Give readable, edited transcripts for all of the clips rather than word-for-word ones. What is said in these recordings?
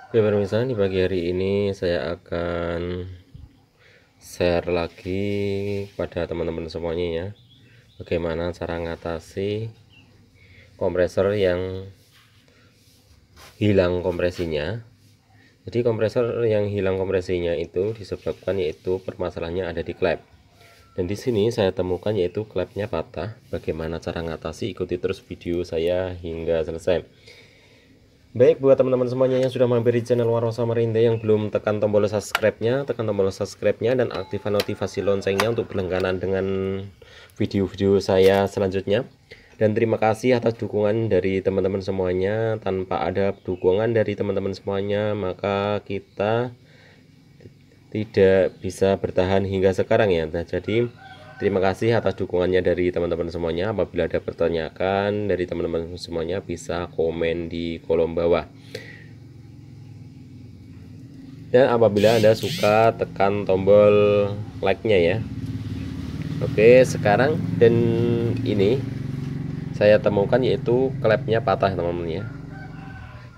Oke pemirsa, di pagi hari ini saya akan share lagi pada teman-teman semuanya ya, bagaimana cara ngatasi kompresor yang hilang kompresinya. Jadi kompresor yang hilang kompresinya itu disebabkan yaitu permasalahannya ada di klep. Dan di sini saya temukan yaitu klepnya patah. Bagaimana cara ngatasi? Ikuti terus video saya hingga selesai. Baik, buat teman-teman semuanya yang sudah mampir di channel Warung Samarinda, yang belum tekan tombol subscribe-nya, tekan tombol subscribe-nya dan aktifkan notifikasi loncengnya untuk berlangganan dengan video-video saya selanjutnya. Dan terima kasih atas dukungan dari teman-teman semuanya. Tanpa ada dukungan dari teman-teman semuanya, maka kita tidak bisa bertahan hingga sekarang ya. Nah, jadi terima kasih atas dukungannya dari teman-teman semuanya. Apabila ada pertanyaan dari teman-teman semuanya, bisa komen di kolom bawah. Dan apabila Anda suka, tekan tombol like-nya ya. Oke, sekarang dan ini saya temukan yaitu klepnya patah teman-teman ya.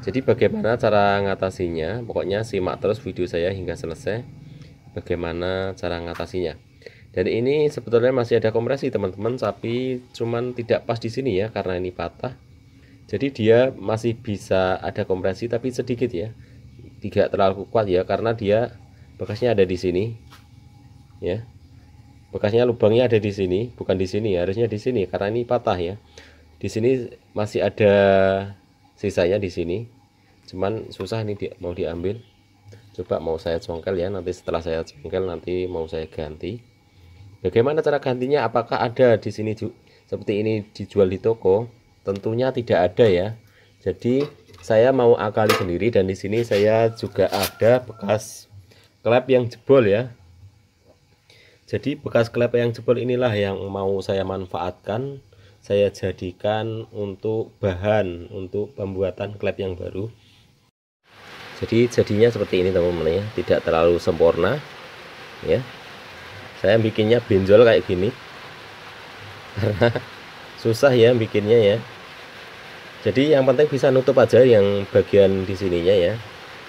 Jadi bagaimana cara ngatasinya? Pokoknya simak terus video saya hingga selesai. Bagaimana cara ngatasinya? Dan ini sebetulnya masih ada kompresi teman-teman, tapi cuman tidak pas di sini ya karena ini patah. Jadi dia masih bisa ada kompresi tapi sedikit ya, tidak terlalu kuat ya, karena dia bekasnya ada di sini ya. Bekasnya lubangnya ada di sini, bukan di sini, harusnya di sini karena ini patah ya. Di sini masih ada sisanya di sini. Cuman susah ini mau diambil. Coba mau saya congkel ya, nanti setelah saya congkel nanti mau saya ganti. Bagaimana cara gantinya? Apakah ada di sini seperti ini dijual di toko? Tentunya tidak ada ya. Jadi saya mau akali sendiri, dan di sini saya juga ada bekas klep yang jebol ya. Jadi bekas klep yang jebol inilah yang mau saya manfaatkan, saya jadikan untuk bahan untuk pembuatan klep yang baru. Jadi jadinya seperti ini teman-teman ya, tidak terlalu sempurna ya. Saya bikinnya benjol kayak gini karena susah ya bikinnya ya. Jadi yang penting bisa nutup aja yang bagian di sininya ya.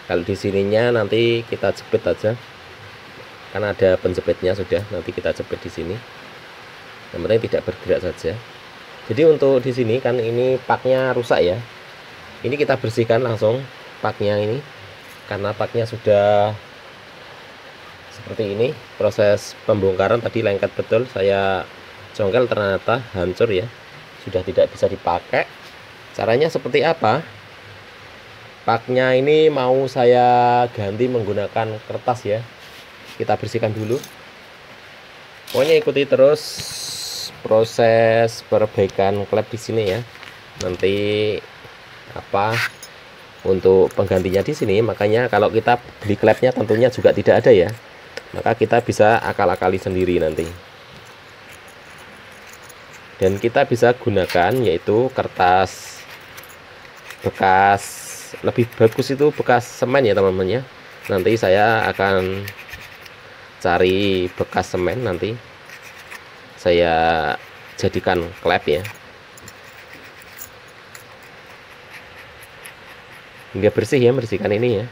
Kalau di sininya nanti kita jepit aja, kan ada penjepitnya sudah, nanti kita jepit di sini. Yang penting tidak bergerak saja. Jadi untuk di sini kan ini paknya rusak ya. Ini kita bersihkan langsung paknya ini, karena paknya sudah seperti ini. Proses pembongkaran tadi lengket betul, saya jongkel ternyata hancur ya, sudah tidak bisa dipakai. Caranya seperti apa? Paknya ini mau saya ganti menggunakan kertas ya. Kita bersihkan dulu. Pokoknya ikuti terus proses perbaikan klep di sini ya. Nanti apa untuk penggantinya di sini. Makanya kalau kita beli klepnya tentunya juga tidak ada ya. Maka kita bisa akal-akali sendiri nanti. Dan kita bisa gunakan yaitu kertas bekas, lebih bagus itu bekas semen ya teman-teman ya. Nanti saya akan cari bekas semen, nanti saya jadikan klep ya, hingga bersih ya, bersihkan ini ya.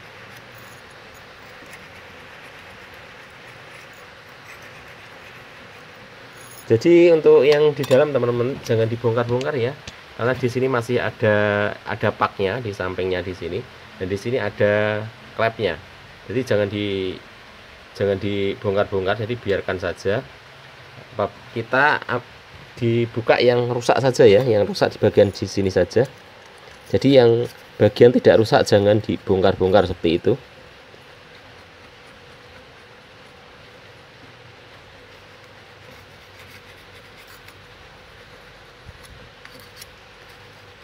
Jadi untuk yang di dalam teman-teman jangan dibongkar-bongkar ya, karena di sini masih ada paknya di sampingnya di sini, dan di sini ada klepnya. Jadi jangan dibongkar-bongkar, jadi biarkan saja. Kita dibuka yang rusak saja ya, yang rusak di bagian di sini saja. Jadi yang bagian tidak rusak jangan dibongkar-bongkar seperti itu.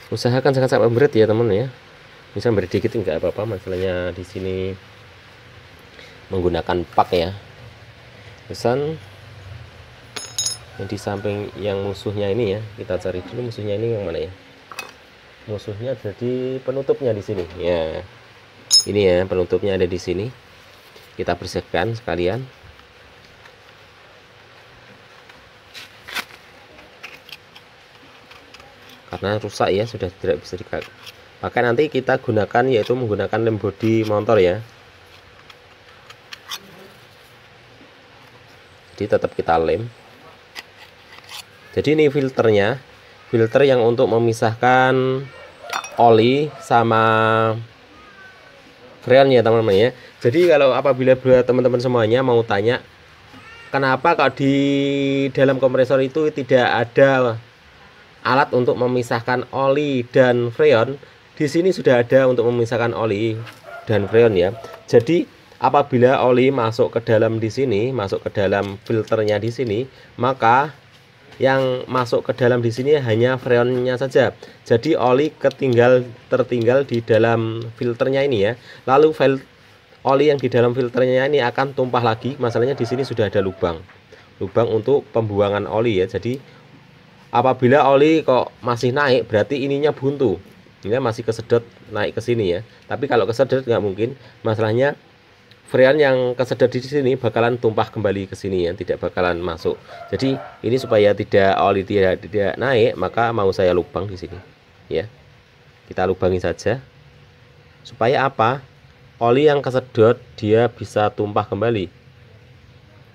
Usahakan sangat berat ya teman ya, bisa beri dikit nggak apa-apa, masalahnya di sini menggunakan pak ya. Pesan yang di samping yang musuhnya ini ya, kita cari dulu musuhnya ini yang mana ya. Musuhnya jadi penutupnya di sini ya, ini ya penutupnya ada di sini. Kita bersihkan sekalian. Karena rusak ya, sudah tidak bisa maka nanti kita gunakan yaitu menggunakan lem bodi motor ya. Jadi tetap kita lem. Jadi ini filternya, filter yang untuk memisahkan oli sama freon ya teman-teman ya. Jadi kalau apabila teman-teman semuanya mau tanya kenapa kalau di dalam kompresor itu tidak ada alat untuk memisahkan oli dan freon, di sini sudah ada untuk memisahkan oli dan freon ya. Jadi apabila oli masuk ke dalam di sini, masuk ke dalam filternya di sini, maka yang masuk ke dalam di sini hanya freonnya saja. Jadi oli tertinggal di dalam filternya ini ya. Lalu oli yang di dalam filternya ini akan tumpah lagi. Masalahnya di sini sudah ada lubang untuk pembuangan oli ya. Jadi apabila oli kok masih naik, berarti ininya buntu. Ini masih kesedot naik ke sini ya. Tapi kalau kesedot nggak mungkin. Masalahnya freon yang kesedot di sini bakalan tumpah kembali ke sini ya, tidak bakalan masuk. Jadi ini supaya oli tidak naik, maka mau saya lubang di sini ya. Kita lubangi saja. Supaya apa? Oli yang kesedot dia bisa tumpah kembali.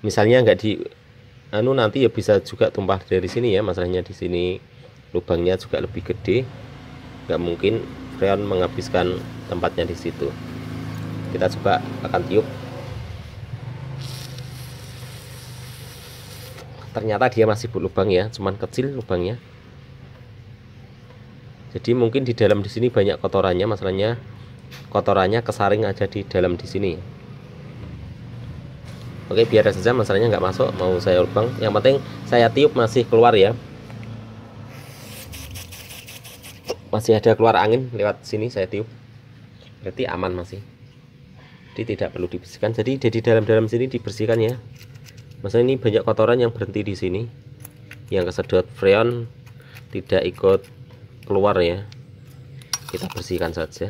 Misalnya nggak di nanti ya bisa juga tumpah dari sini ya. Masalahnya di sini lubangnya juga lebih gede. Nggak mungkin freon menghabiskan tempatnya di situ. Kita coba akan tiup. Ternyata dia masih berlubang ya, cuman kecil lubangnya. Jadi mungkin di dalam di sini banyak kotorannya, masalahnya kotorannya kesaring aja di dalam di sini. Oke, biar saja, masalahnya nggak masuk, mau saya lubang. Yang penting saya tiup masih keluar ya. Masih ada keluar angin lewat sini, saya tiup. Berarti aman masih. Jadi tidak perlu dibersihkan. Jadi di dalam sini dibersihkan ya. Maksudnya ini banyak kotoran yang berhenti di sini. Yang kesedot freon tidak ikut keluar ya. Kita bersihkan saja.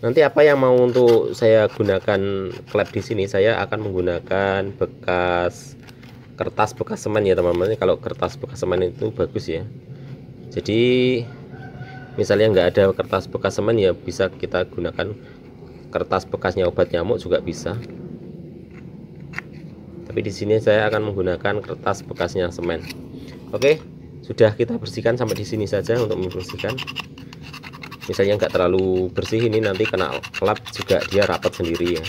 Nanti apa yang mau untuk saya gunakan klep di sini, saya akan menggunakan kertas bekas semen ya teman-teman. Kalau kertas bekas semen itu bagus ya. Jadi misalnya nggak ada kertas bekas semen ya bisa kita gunakan kertas bekasnya obat nyamuk juga bisa. Tapi di sini saya akan menggunakan kertas bekasnya semen. Oke, sudah kita bersihkan sampai di sini saja untuk membersihkan. Misalnya nggak terlalu bersih ini nanti kena klep juga dia rapat sendiri ya.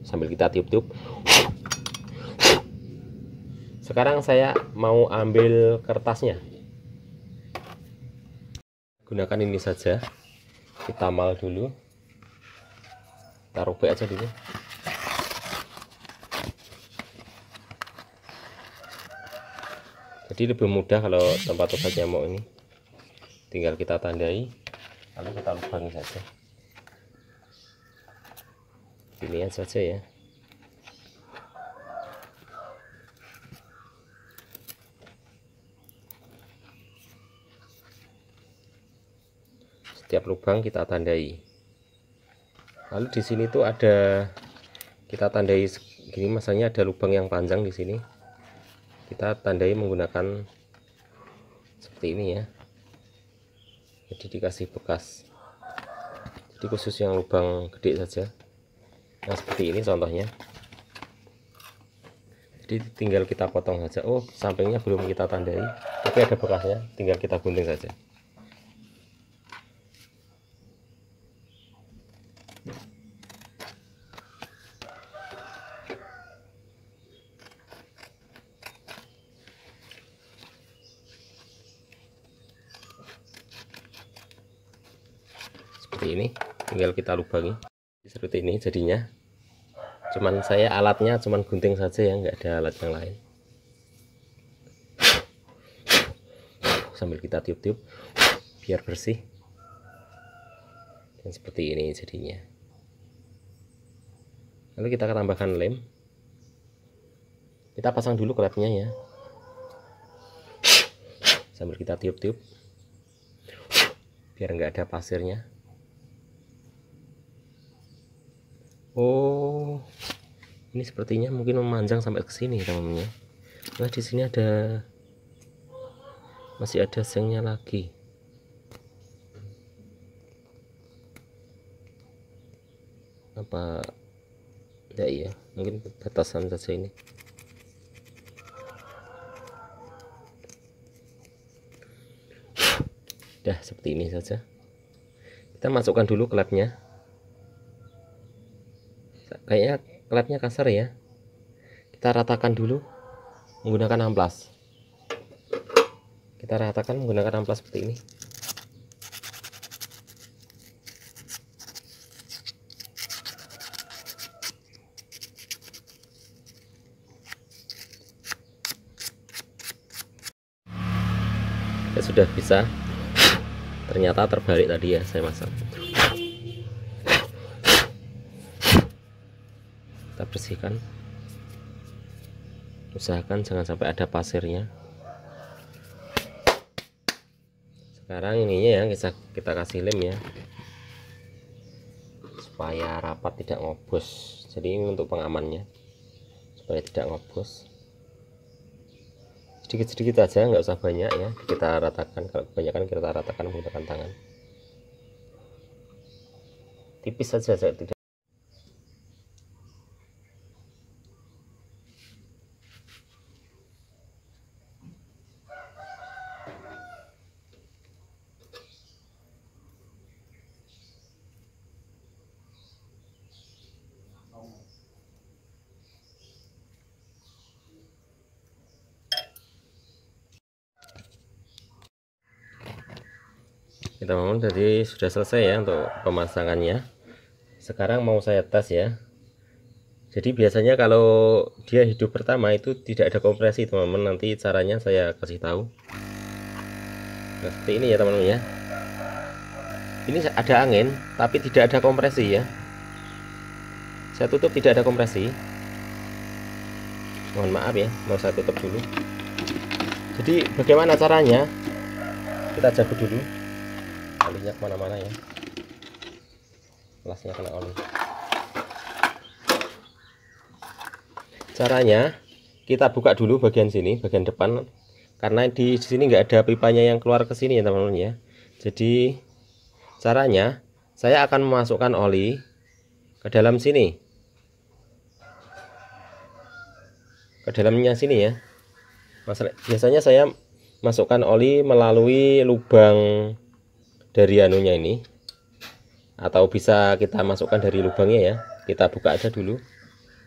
Sambil kita tiup-tiup. Sekarang saya mau ambil kertasnya. Gunakan ini saja. Kita mal dulu. Kita robek aja dulu. Jadi lebih mudah kalau tempat obat nyamuk ini. Tinggal kita tandai, lalu kita lubangi saja. Pilihan saja ya. Setiap lubang kita tandai. Lalu di sini tuh ada, kita tandai gini, misalnya ada lubang yang panjang di sini. Kita tandai menggunakan seperti ini ya. Jadi dikasih bekas. Jadi khusus yang lubang gede saja. Nah seperti ini contohnya. Jadi tinggal kita potong saja. Oh, sampingnya belum kita tandai, tapi ada bekasnya. Tinggal kita gunting saja. Seperti ini, tinggal kita lubangi. Seperti ini jadinya. Cuman saya alatnya cuman gunting saja ya, nggak ada alat yang lain. Sambil kita tiup-tiup biar bersih. Dan seperti ini jadinya. Lalu kita akan tambahkan lem. Kita pasang dulu klepnya ya. Sambil kita tiup-tiup biar nggak ada pasirnya. Oh, ini sepertinya mungkin memanjang sampai ke sini teman-teman. Nah, di sini masih ada sengnya lagi. Apa ya, iya mungkin batasan saja ini. Dah seperti ini saja. Kita masukkan dulu klepnya. Kayaknya klepnya kasar ya. Kita ratakan dulu menggunakan amplas. Kita ratakan menggunakan amplas seperti ini. Ya, sudah bisa. Ternyata terbalik tadi ya saya masang. Kita bersihkan. Usahakan jangan sampai ada pasirnya. Sekarang ininya ya kita kasih lem ya, supaya rapat tidak ngobos. Jadi ini untuk pengamannya, supaya tidak ngobos. Sedikit-sedikit aja, nggak usah banyak ya. Kita ratakan, kalau kebanyakan kita ratakan menggunakan tangan. Tipis saja, saya tidak. Kita bangun jadi sudah selesai ya untuk pemasangannya. Sekarang mau saya tes ya. Jadi biasanya kalau dia hidup pertama itu tidak ada kompresi teman-teman. Nanti caranya saya kasih tahu. Nah, seperti ini ya teman-teman ya. Ini ada angin tapi tidak ada kompresi ya. Saya tutup tidak ada kompresi. Mohon maaf ya, mau saya tutup dulu. Jadi bagaimana caranya? Kita cabut dulu. Olinya kemana-mana ya. Kelasnya kena oli. Caranya kita buka dulu bagian sini, bagian depan, karena di sini nggak ada pipanya yang keluar ke sini ya teman-teman ya. Jadi caranya saya akan memasukkan oli ke dalam sini, ke dalamnya sini ya. Biasanya saya masukkan oli melalui lubang dari anunya ini, atau bisa kita masukkan dari lubangnya ya. Kita buka aja dulu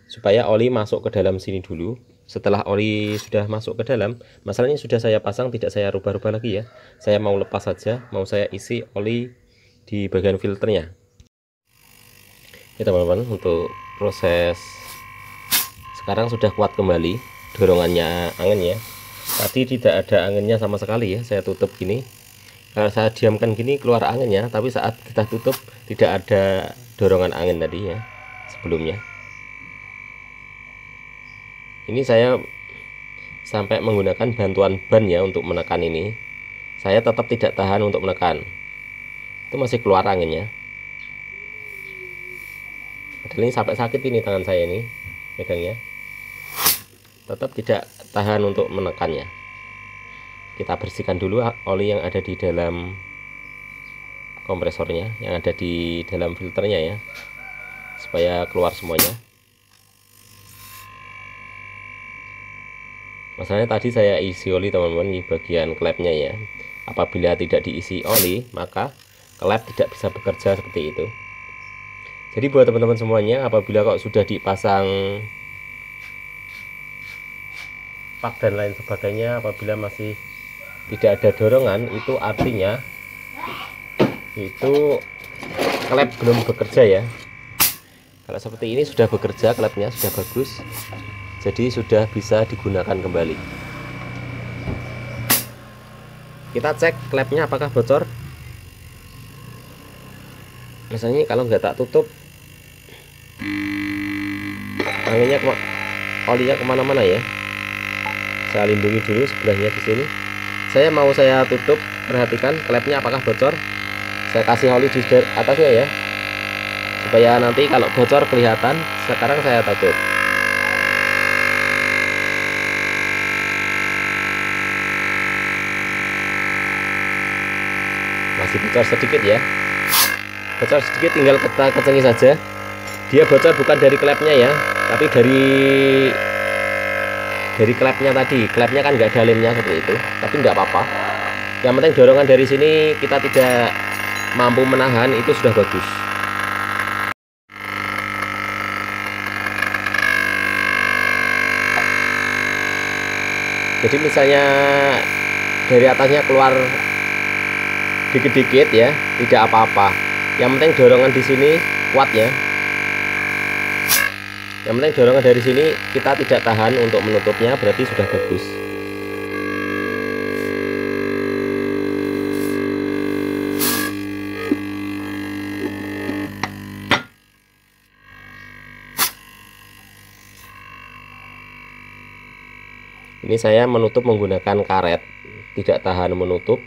supaya oli masuk ke dalam sini dulu. Setelah oli sudah masuk ke dalam, masalahnya sudah saya pasang, tidak saya rubah-rubah lagi ya. Saya mau lepas saja, mau saya isi oli di bagian filternya. Oke teman-teman, untuk proses sekarang sudah kuat kembali dorongannya angin ya. Tadi tidak ada anginnya sama sekali ya. Saya tutup gini, kalau saya diamkan gini keluar anginnya, tapi saat kita tutup tidak ada dorongan angin tadi ya sebelumnya. Ini saya sampai menggunakan bantuan ban ya untuk menekan ini. Saya tetap tidak tahan untuk menekan. Itu masih keluar anginnya. Padahal ini sampai sakit ini tangan saya ini megangnya. Tetap tidak tahan untuk menekannya. Kita bersihkan dulu oli yang ada di dalam kompresornya, yang ada di dalam filternya ya, supaya keluar semuanya. Masalahnya tadi saya isi oli teman-teman di bagian klepnya ya. Apabila tidak diisi oli, maka klep tidak bisa bekerja seperti itu. Jadi buat teman-teman semuanya, apabila kok sudah dipasang pak dan lain sebagainya, apabila masih tidak ada dorongan, itu artinya itu klep belum bekerja ya. Kalau seperti ini sudah bekerja, klepnya sudah bagus, jadi sudah bisa digunakan kembali. Kita cek klepnya apakah bocor. Biasanya kalau nggak tak tutup, anginnya olinya kemana-mana ya. Saya lindungi dulu sebelahnya di sini. Saya tutup, perhatikan klepnya apakah bocor. Saya kasih oli di atasnya ya, supaya nanti kalau bocor kelihatan. Sekarang saya tutup. masih bocor sedikit ya, bocor sedikit, tinggal kita kecengi saja. Dia bocor bukan dari klepnya ya, tapi dari klepnya tadi. Klepnya kan nggak ada lemnya seperti itu, tapi nggak apa-apa. Yang penting dorongan dari sini kita tidak mampu menahan, itu sudah bagus. Jadi misalnya dari atasnya keluar dikit-dikit ya, tidak apa-apa. Yang penting dorongan di sini kuat ya. Yang penting dorongan dari sini kita tidak tahan untuk menutupnya, berarti sudah bagus. Ini saya menutup menggunakan karet, tidak tahan menutup.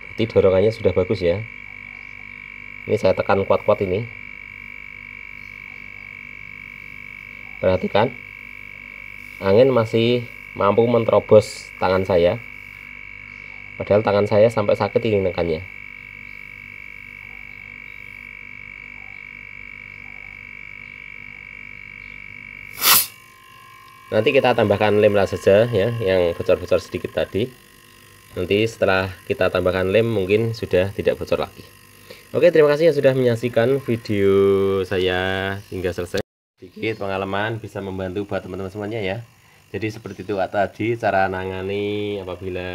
Berarti dorongannya sudah bagus ya. Ini saya tekan kuat-kuat ini. Perhatikan, angin masih mampu menerobos tangan saya. Padahal tangan saya sampai sakit ini nekannya. Nanti kita tambahkan lem lah saja ya, yang bocor-bocor sedikit tadi. Nanti setelah kita tambahkan lem mungkin sudah tidak bocor lagi. Oke, terima kasih yang sudah menyaksikan video saya hingga selesai. Sedikit pengalaman bisa membantu buat teman-teman semuanya ya. Jadi seperti itu tadi cara nangani apabila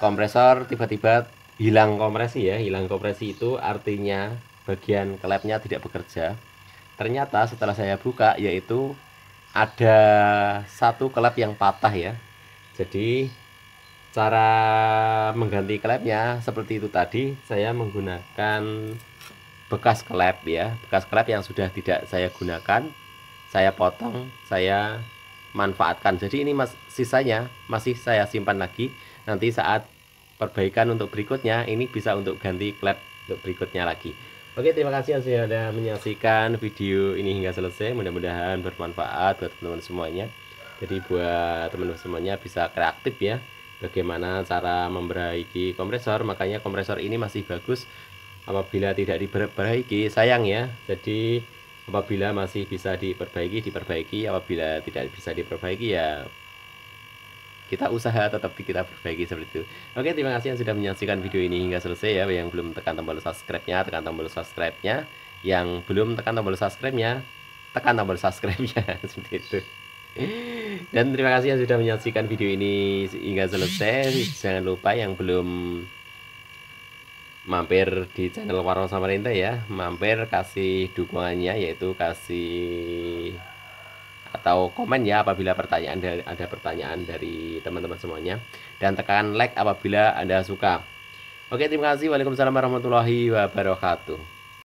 kompresor tiba-tiba hilang kompresi ya. Hilang kompresi itu artinya bagian klepnya tidak bekerja. Ternyata setelah saya buka, yaitu ada satu klep yang patah ya. Jadi cara mengganti klepnya seperti itu tadi, saya menggunakan bekas klep ya, bekas klep yang sudah tidak saya gunakan, saya potong, saya manfaatkan. Jadi ini sisanya masih saya simpan lagi, nanti saat perbaikan untuk berikutnya ini bisa untuk ganti klep untuk berikutnya lagi. Oke, terima kasih yang sudah menyaksikan video ini hingga selesai. Mudah-mudahan bermanfaat buat teman-teman semuanya. Jadi buat teman-teman semuanya bisa kreatif ya, bagaimana cara memperbaiki kompresor. Makanya kompresor ini masih bagus. Apabila tidak diperbaiki sayang ya. Jadi apabila masih bisa diperbaiki. Apabila tidak bisa diperbaiki ya kita usaha tetap kita perbaiki seperti itu. Oke, terima kasih yang sudah menyaksikan video ini hingga selesai ya. Yang belum tekan tombol subscribe-nya, tekan tombol subscribe-nya. Yang belum tekan tombol subscribe-nya, tekan tombol subscribe-nya seperti itu. Dan terima kasih yang sudah menyaksikan video ini hingga selesai. Jangan lupa yang belum mampir di channel Warung Samarinda ya, mampir kasih dukungannya, yaitu kasih atau komen ya apabila ada pertanyaan dari teman-teman semuanya, dan tekan like apabila Anda suka. Oke, terima kasih. Waalaikumsalam warahmatullahi wabarakatuh.